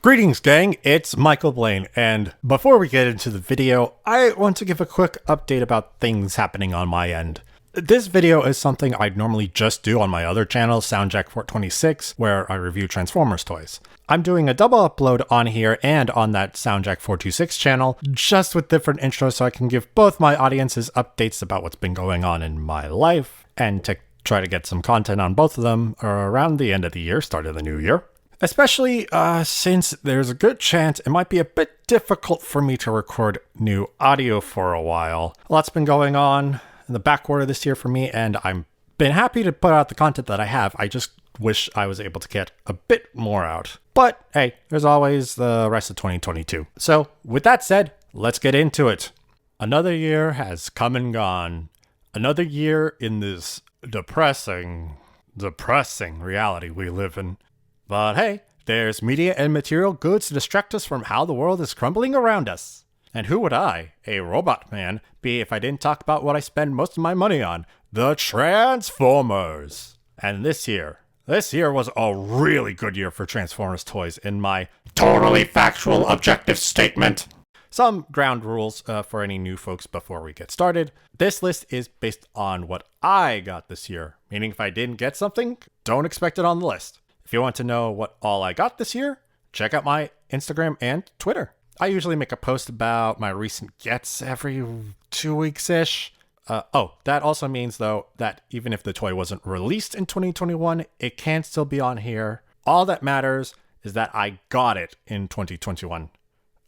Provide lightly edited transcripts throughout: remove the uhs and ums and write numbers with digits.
Greetings, gang, it's Michael Blaine, and before we get into the video, I want to give a quick update about things happening on my end. This video is something I'd normally just do on my other channel, SoundJack 426, where I review Transformers toys. I'm doing a double upload on here and on that SoundJack 426 channel, just with different intros so I can give both my audiences updates about what's been going on in my life, and to try to get some content on both of them around the end of the year, start of the new year. Especially since there's a good chance it might be a bit difficult for me to record new audio for a while. A lot's been going on in the back quarter this year for me, and I've been happy to put out the content that I have. I just wish I was able to get a bit more out. But hey, there's always the rest of 2022. So with that said, let's get into it. Another year has come and gone. Another year in this depressing reality we live in. But hey, there's media and material goods to distract us from how the world is crumbling around us. And who would I, a robot man, be if I didn't talk about what I spend most of my money on? The Transformers! And this year was a really good year for Transformers toys in my totally factual objective statement. Some ground rules for any new folks before we get started. This list is based on what I got this year, meaning if I didn't get something, don't expect it on the list. If you want to know what all I got this year, check out my Instagram and Twitter. I usually make a post about my recent gets every 2 weeks-ish. That also means, though, that even if the toy wasn't released in 2021, it can still be on here. All that matters is that I got it in 2021.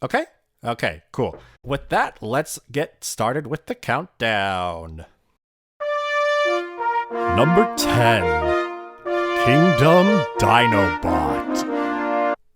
Okay? Okay, cool. With that, let's get started with the countdown. Number 10. Kingdom Dinobot.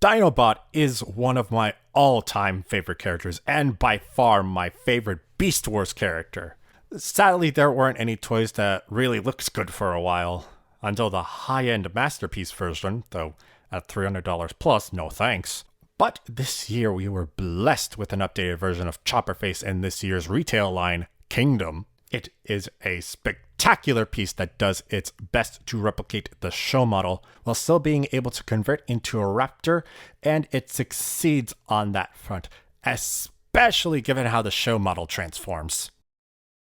Dinobot is one of my all-time favorite characters, and by far my favorite Beast Wars character. Sadly, there weren't any toys that really looked good for a while, until the high-end Masterpiece version, though at $300 plus, no thanks. But this year we were blessed with an updated version of Chopperface in this year's retail line, Kingdom. It is a spectacular piece that does its best to replicate the show model while still being able to convert into a raptor, and it succeeds on that front, especially given how the show model transforms.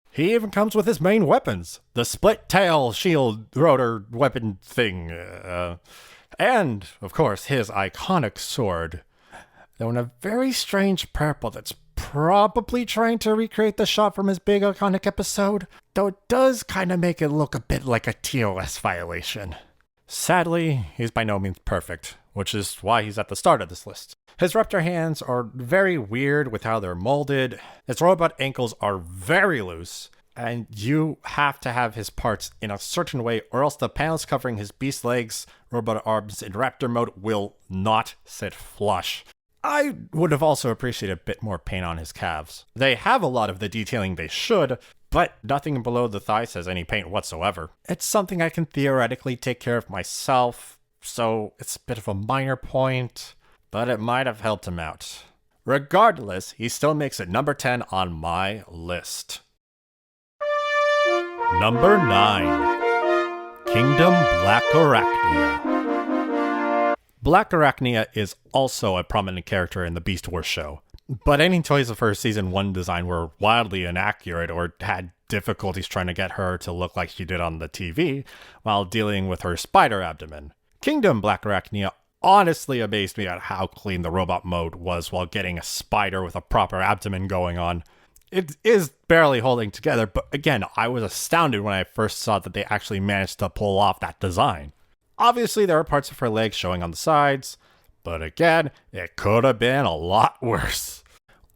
He even comes with his main weapons, the split tail shield rotor weapon thing, and, of course, his iconic sword, though in a very strange purple that's probably trying to recreate the shot from his big iconic episode, though it does kind of make it look a bit like a TOS violation. Sadly, he's by no means perfect, which is why he's at the start of this list. His raptor hands are very weird with how they're molded, his robot ankles are very loose, and you have to have his parts in a certain way or else the panels covering his beast legs, robot arms in raptor mode will not sit flush. I would have also appreciated a bit more paint on his calves. They have a lot of the detailing they should, but nothing below the thighs has any paint whatsoever. It's something I can theoretically take care of myself, so it's a bit of a minor point, but it might have helped him out. Regardless, he still makes it number 10 on my list. Number 9. Kingdom Black Arachnia. Black Arachnia is also a prominent character in the Beast Wars show, but any toys of her Season 1 design were wildly inaccurate or had difficulties trying to get her to look like she did on the TV while dealing with her spider abdomen. Kingdom Black Arachnia honestly amazed me at how clean the robot mode was while getting a spider with a proper abdomen going on. It is barely holding together, but again, I was astounded when I first saw that they actually managed to pull off that design. Obviously, there are parts of her legs showing on the sides, but again, it could have been a lot worse.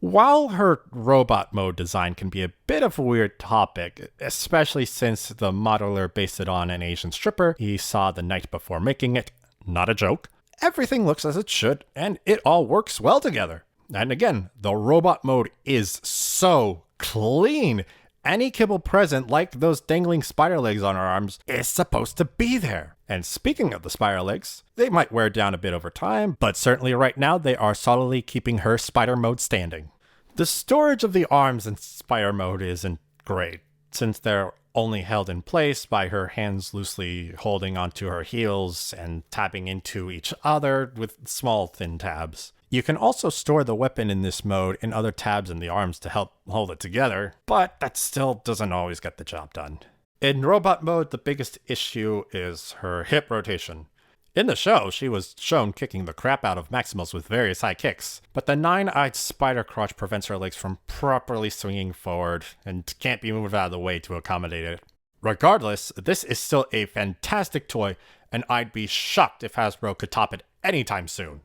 While her robot mode design can be a bit of a weird topic, especially since the modeler based it on an Asian stripper he saw the night before making it, not a joke, everything looks as it should, and it all works well together. And again, the robot mode is so clean. Any kibble present, like those dangling spider legs on her arms, is supposed to be there. And speaking of the spider legs, they might wear down a bit over time, but certainly right now they are solidly keeping her spider mode standing. The storage of the arms in spider mode isn't great, since they're only held in place by her hands loosely holding onto her heels and tapping into each other with small thin tabs. You can also store the weapon in this mode in other tabs in the arms to help hold it together, but that still doesn't always get the job done. In robot mode, the biggest issue is her hip rotation. In the show, she was shown kicking the crap out of Maximals with various high kicks, but the nine-eyed spider crotch prevents her legs from properly swinging forward and can't be moved out of the way to accommodate it. Regardless, this is still a fantastic toy, and I'd be shocked if Hasbro could top it anytime soon.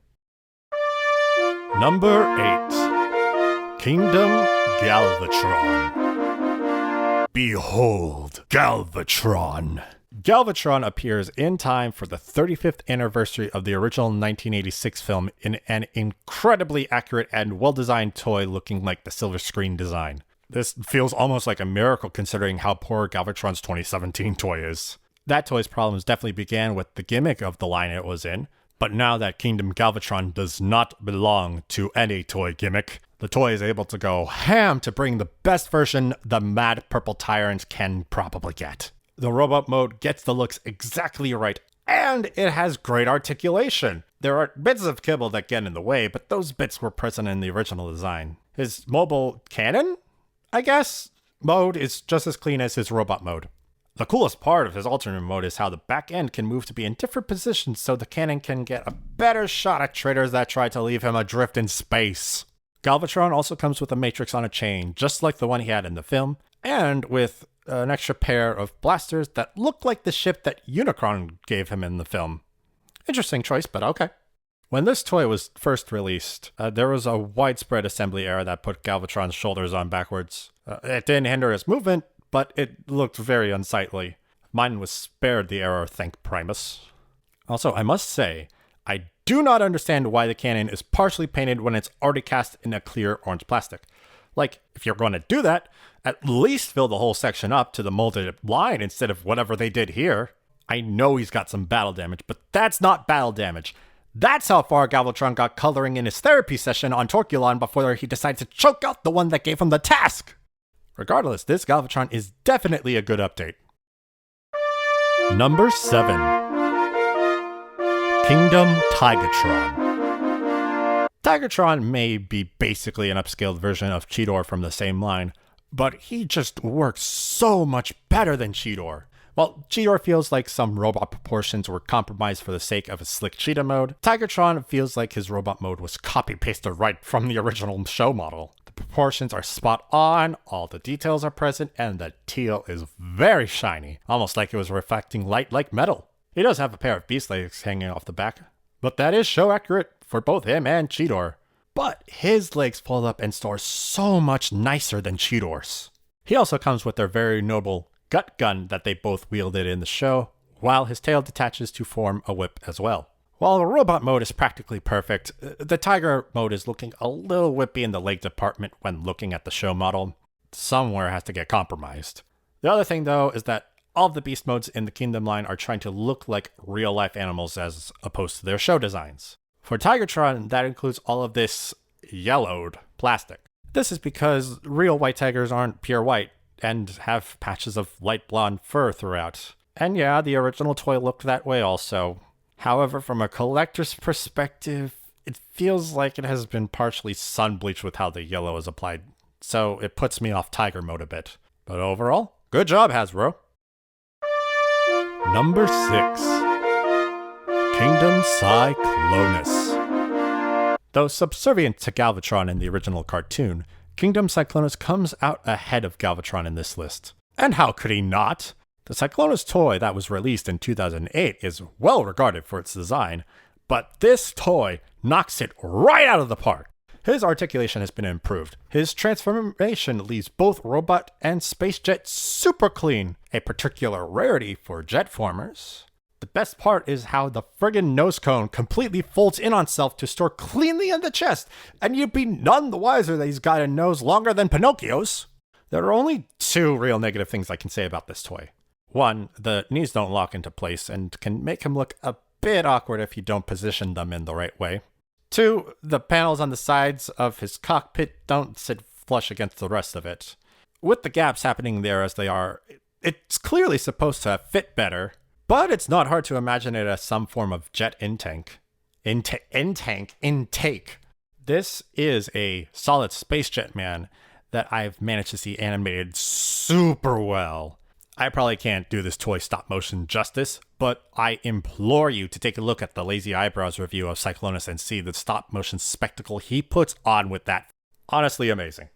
Number 8. Kingdom Galvatron. Behold, Galvatron. Galvatron appears in time for the 35th anniversary of the original 1986 film in an incredibly accurate and well-designed toy looking like the silver screen design. This feels almost like a miracle considering how poor Galvatron's 2017 toy is. That toy's problems definitely began with the gimmick of the line it was in, but now that Kingdom Galvatron does not belong to any toy gimmick, the toy is able to go ham to bring the best version the Mad Purple Tyrant can probably get. The robot mode gets the looks exactly right, and it has great articulation. There are bits of kibble that get in the way, but those bits were present in the original design. His mobile cannon, I guess, mode is just as clean as his robot mode. The coolest part of his alternate mode is how the back end can move to be in different positions so the cannon can get a better shot at traitors that try to leave him adrift in space. Galvatron also comes with a matrix on a chain, just like the one he had in the film, and with an extra pair of blasters that look like the ship that Unicron gave him in the film. Interesting choice, but okay. When this toy was first released, there was a widespread assembly error that put Galvatron's shoulders on backwards. It didn't hinder his movement, but it looked very unsightly. Mine was spared the error, thank Primus. Also, I must say, I do not understand why the cannon is partially painted when it's already cast in a clear orange plastic. Like, if you're going to do that, at least fill the whole section up to the molded line instead of whatever they did here. I know he's got some battle damage, but that's not battle damage. That's how far Galvatron got coloring in his therapy session on Torculon before he decided to choke out the one that gave him the task. Regardless, this Galvatron is definitely a good update. Number 7. Kingdom Tigatron. Tigatron may be basically an upscaled version of Cheetor from the same line, but he just works so much better than Cheetor. While Cheetor feels like some robot proportions were compromised for the sake of a slick cheetah mode, Tigatron feels like his robot mode was copy-pasted right from the original show model. The proportions are spot on, all the details are present, and the teal is very shiny, almost like it was reflecting light like metal. He does have a pair of beast legs hanging off the back, but that is show accurate for both him and Cheetor. But his legs fold up and store so much nicer than Cheetor's. He also comes with their very noble gut gun that they both wielded in the show, while his tail detaches to form a whip as well. While the robot mode is practically perfect, the tiger mode is looking a little whippy in the leg department when looking at the show model. Somewhere has to get compromised. The other thing though is that all of the beast modes in the Kingdom line are trying to look like real life animals as opposed to their show designs. For Tigatron, that includes all of this yellowed plastic. This is because real white tigers aren't pure white and have patches of light blonde fur throughout. And yeah, the original toy looked that way also. However, from a collector's perspective, it feels like it has been partially sun bleached with how the yellow is applied, so it puts me off tiger mode a bit. But overall, good job, Hasbro. Number 6. Kingdom Cyclonus. Though subservient to Galvatron in the original cartoon, Kingdom Cyclonus comes out ahead of Galvatron in this list. And how could he not? The Cyclonus toy that was released in 2008 is well regarded for its design, but this toy knocks it right out of the park. His articulation has been improved. His transformation leaves both robot and space jet super clean, a particular rarity for jet formers. The best part is how the friggin' nose cone completely folds in on itself to store cleanly in the chest, and you'd be none the wiser that he's got a nose longer than Pinocchio's. There are only 2 real negative things I can say about this toy. 1, the knees don't lock into place and can make him look a bit awkward if you don't position them in the right way. 2, the panels on the sides of his cockpit don't sit flush against the rest of it. With the gaps happening there as they are, It's clearly supposed to fit better, but it's not hard to imagine it as some form of jet intake. Intake. This is a solid space jet man that I've managed to see animated super well. I probably can't do this toy stop motion justice, but I implore you to take a look at the Lazy Eyebrows review of Cyclonus and see the stop motion spectacle he puts on with that. Honestly amazing.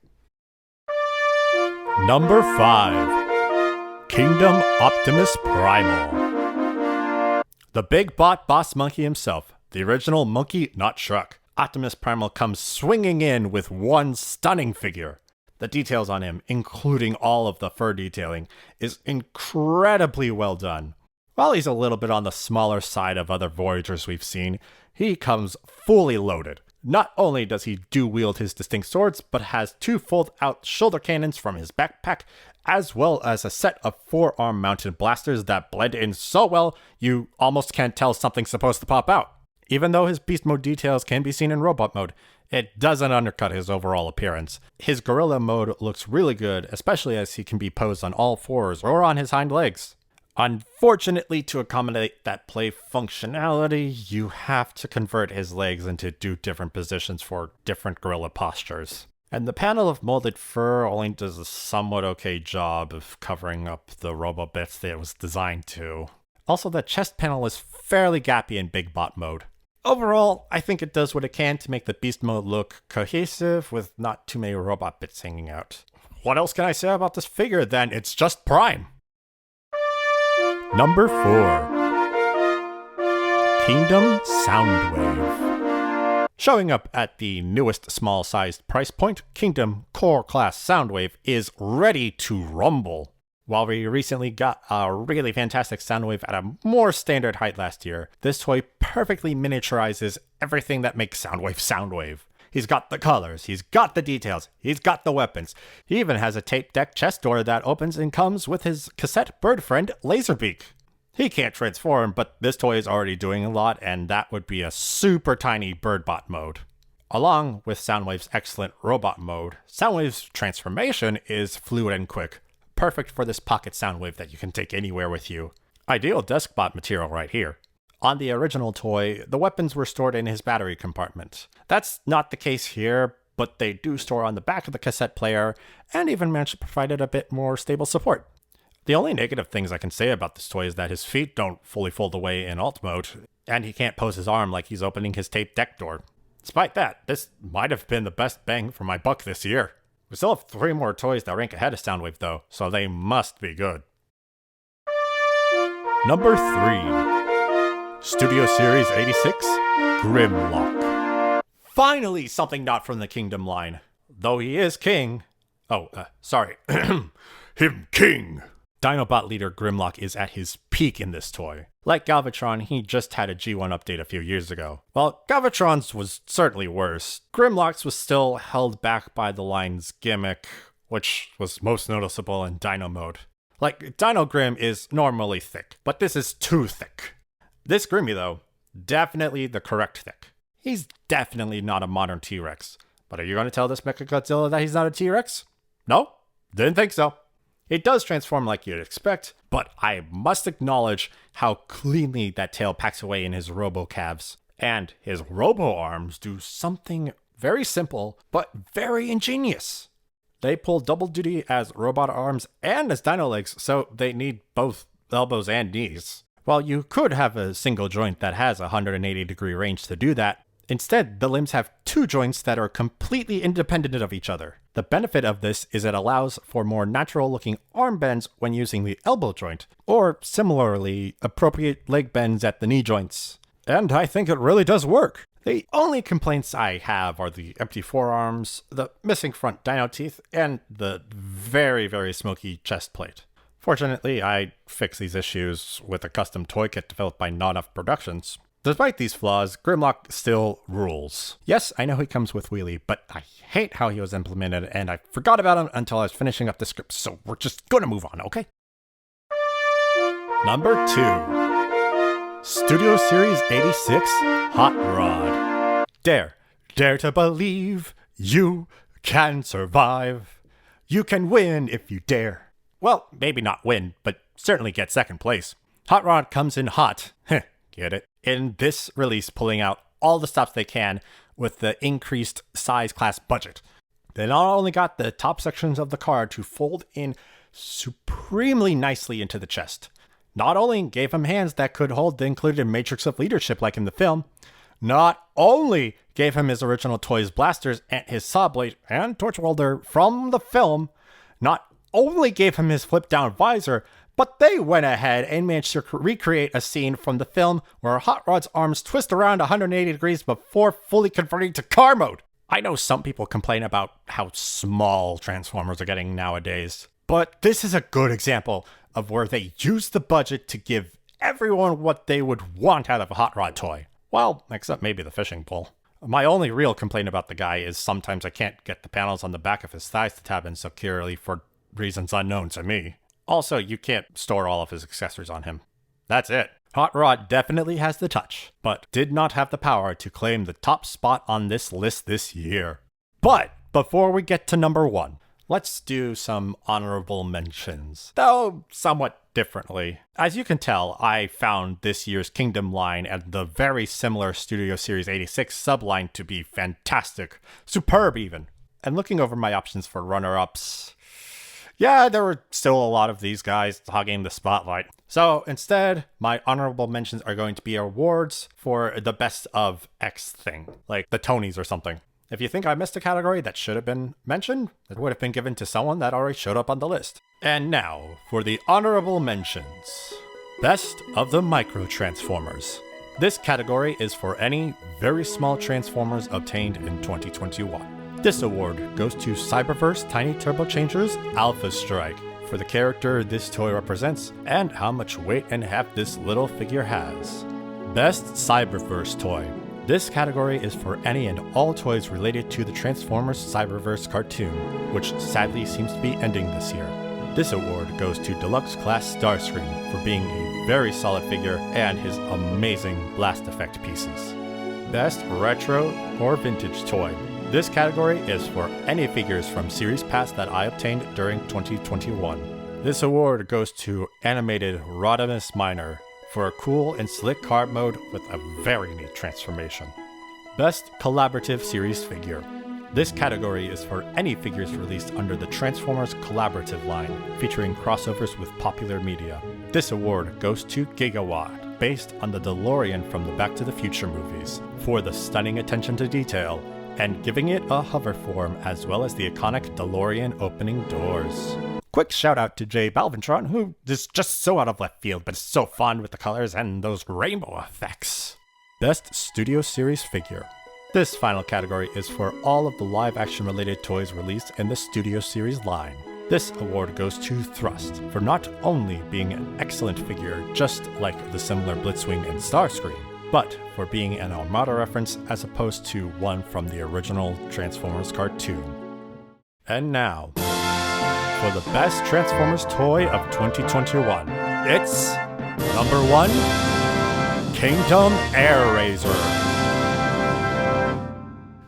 Number 5. Kingdom Optimus Primal. The big bot boss monkey himself, the original monkey, not Shrek. Optimus Primal comes swinging in with one stunning figure. The details on him, including all of the fur detailing, is incredibly well done. While he's a little bit on the smaller side of other Voyagers we've seen, he comes fully loaded. Not only does he wield his distinct swords, but has 2 fold-out shoulder cannons from his backpack, as well as a set of 4-arm-mounted blasters that blend in so well you almost can't tell something's supposed to pop out. Even though his beast mode details can be seen in robot mode, it doesn't undercut his overall appearance. His gorilla mode looks really good, especially as he can be posed on all 4s or on his hind legs. Unfortunately, to accommodate that play functionality, you have to convert his legs into 2 different positions for different gorilla postures. And the panel of molded fur only does a somewhat okay job of covering up the robo bits that it was designed to. Also, the chest panel is fairly gappy in big bot mode. Overall, I think it does what it can to make the beast mode look cohesive with not too many robot bits hanging out. What else can I say about this figure then? It's just prime! Number 4. Kingdom Soundwave. Showing up at the newest small-sized price point, Kingdom Core Class Soundwave is ready to rumble. While we recently got a really fantastic Soundwave at a more standard height last year, this toy perfectly miniaturizes everything that makes Soundwave Soundwave. He's got the colors, he's got the details, he's got the weapons. He even has a tape deck chest door that opens and comes with his cassette bird friend, Laserbeak. He can't transform, but this toy is already doing a lot, and that would be a super tiny birdbot mode. Along with Soundwave's excellent robot mode, Soundwave's transformation is fluid and quick. Perfect for this pocket Soundwave that you can take anywhere with you. Ideal deskbot material right here. On the original toy, the weapons were stored in his battery compartment. That's not the case here, but they do store on the back of the cassette player, and even manage to provide it a bit more stable support. The only negative things I can say about this toy is that his feet don't fully fold away in alt mode, and he can't pose his arm like he's opening his tape deck door. Despite that, this might have been the best bang for my buck this year. We still have 3 more toys that rank ahead of Soundwave though, so they must be good. Number 3. Studio Series 86, Grimlock. Finally something not from the Kingdom line. Though he is king. Sorry. Him king. Dinobot leader Grimlock is at his peak in this toy. Like Galvatron, he just had a G1 update a few years ago. While Galvatron's was certainly worse, Grimlock's was still held back by the line's gimmick, which was most noticeable in Dino mode. Like, Dino Grim is normally thick, but this is too thick. This Grimmy, though, definitely the correct thick. He's definitely not a modern T-Rex. But are you going to tell this Mechagodzilla that he's not a T-Rex? No? Didn't think so. It does transform like you'd expect, but I must acknowledge how cleanly that tail packs away in his robo-calves. And his robo-arms do something very simple, but very ingenious. They pull double duty as robot arms and as dino legs, so they need both elbows and knees. While you could have a single joint that has a 180-degree range to do that, instead the limbs have 2 joints that are completely independent of each other. The benefit of this is it allows for more natural-looking arm bends when using the elbow joint, or similarly, appropriate leg bends at the knee joints. And I think it really does work. The only complaints I have are the empty forearms, the missing front dino teeth, and the very, very smoky chest plate. Fortunately, I fixed these issues with a custom toy kit developed by Not Enough Productions. Despite these flaws, Grimlock still rules. Yes, I know he comes with wheelie, but I hate how he was implemented, and I forgot about him until I was finishing up the script, so we're just gonna move on, okay? Number 2. Studio Series 86, Hot Rod. Dare to believe you can survive. You can win if you dare. well, maybe not win, but certainly get second place. Hot Rod comes in hot, get it, in this release, pulling out all the stops they can with the increased size class budget. They not only got the top sections of the car to fold in supremely nicely into the chest, not only gave him hands that could hold the included matrix of leadership like in the film, not only gave him his original toys blasters and his saw blade and torch welder from the film, not only gave him his flip down visor, but they went ahead and managed to recreate a scene from the film where Hot Rod's arms twist around 180 degrees before fully converting to car mode. I know some people complain about how small Transformers are getting nowadays, but this is a good example of where they used the budget to give everyone what they would want out of a Hot Rod toy. Well, except maybe the fishing pole. My only real complaint about the guy is sometimes I can't get the panels on the back of his thighs to tab in securely for reasons unknown to me. Also, you can't store all of his accessories on him. That's it. Hot Rod definitely has the touch, but did not have the power to claim the top spot on this list this year. But before we get to number 1, let's do some honorable mentions, though somewhat differently. As you can tell, I found this year's Kingdom line and the very similar Studio Series 86 subline to be fantastic, superb even. And looking over my options for runner-ups, yeah, there were still a lot of these guys hogging the spotlight. So instead, my honorable mentions are going to be awards for the best of X thing, like the Tonys or something. If you think I missed a category that should have been mentioned, it would have been given to someone that already showed up on the list. And now, for the honorable mentions. Best of the Micro Transformers. This category is for any very small Transformers obtained in 2021. This award goes to Cyberverse Tiny Turbochanger's Alpha Strike for the character this toy represents and how much weight and heft this little figure has. Best Cyberverse Toy. This category is for any and all toys related to the Transformers Cyberverse cartoon, which sadly seems to be ending this year. This award goes to Deluxe Class Starscream for being a very solid figure and his amazing blast effect pieces. Best Retro or Vintage Toy. This category is for any figures from series past that I obtained during 2021. This award goes to Animated Rodimus Minor for a cool and slick car mode with a very neat transformation. Best Collaborative Series Figure. This category is for any figures released under the Transformers Collaborative line, featuring crossovers with popular media. This award goes to Gigawatt, based on the DeLorean from the Back to the Future movies, for the stunning attention to detail, and giving it a hover form as well as the iconic DeLorean opening doors. Quick shout out to Jay Balvintron, who is just so out of left field but is so fond with the colors and those rainbow effects. Best Studio Series Figure. This final category is for all of the live action related toys released in the Studio Series line. This award goes to Thrust for not only being an excellent figure just like the similar Blitzwing and Starscream, but for being an Armada reference as opposed to one from the original Transformers cartoon. And now, for the best Transformers toy of 2021, it's number 1, Kingdom Air Razor.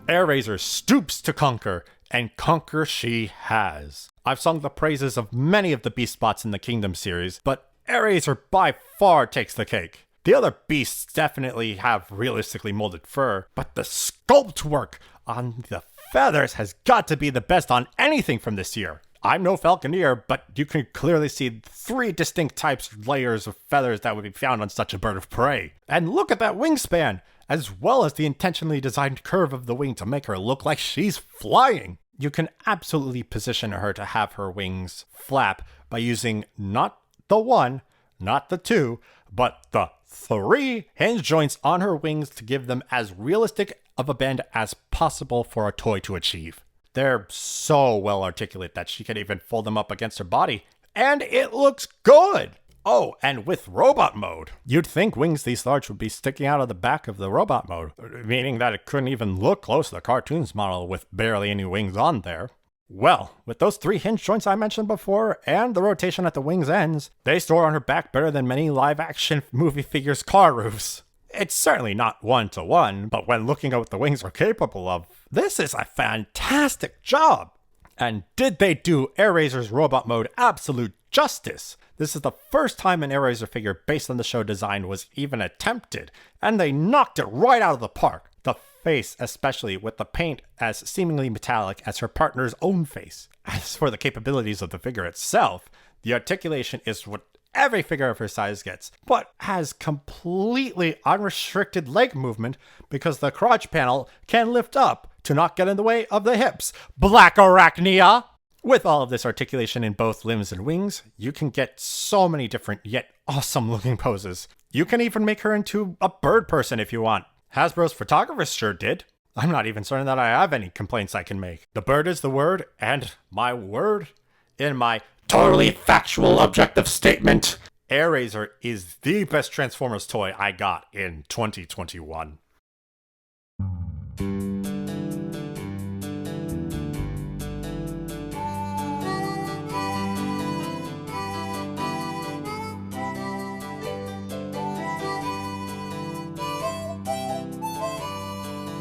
Air Razor stoops to conquer, and conquer she has. I've sung the praises of many of the Beast Bots in the Kingdom series, but Air Razor by far takes the cake. The other beasts definitely have realistically molded fur, but the sculpt work on the feathers has got to be the best on anything from this year. I'm no falconeer, but you can clearly see 3 distinct layers of feathers that would be found on such a bird of prey. And look at that wingspan, as well as the intentionally designed curve of the wing to make her look like she's flying. You can absolutely position her to have her wings flap by using not the 1, not the 2, but the 3 hinge joints on her wings to give them as realistic of a bend as possible for a toy to achieve. They're so well articulate that she can even fold them up against her body, and it looks good! Oh, and with robot mode. You'd think wings this large would be sticking out of the back of the robot mode, meaning that it couldn't even look close to the cartoon's model with barely any wings on there. Well, with those 3 hinge joints I mentioned before, and the rotation at the wing's ends, they store on her back better than many live-action movie figures' car roofs. It's certainly not 1-to-1, but when looking at what the wings are capable of, this is a fantastic job! And did they do Airazor's robot mode absolute justice? This is the first time an Airazor figure based on the show design was even attempted, and they knocked it right out of the park. The face especially, with the paint as seemingly metallic as her partner's own face. As for the capabilities of the figure itself, the articulation is what every figure of her size gets, but has completely unrestricted leg movement because the crotch panel can lift up to not get in the way of the hips. Black Arachnia! With all of this articulation in both limbs and wings, you can get so many different yet awesome looking poses. You can even make her into a bird person if you want. Hasbro's photographers sure did. I'm not even certain that I have any complaints I can make. The bird is the word, and my word in my totally factual objective statement. Airazor is the best Transformers toy I got in 2021.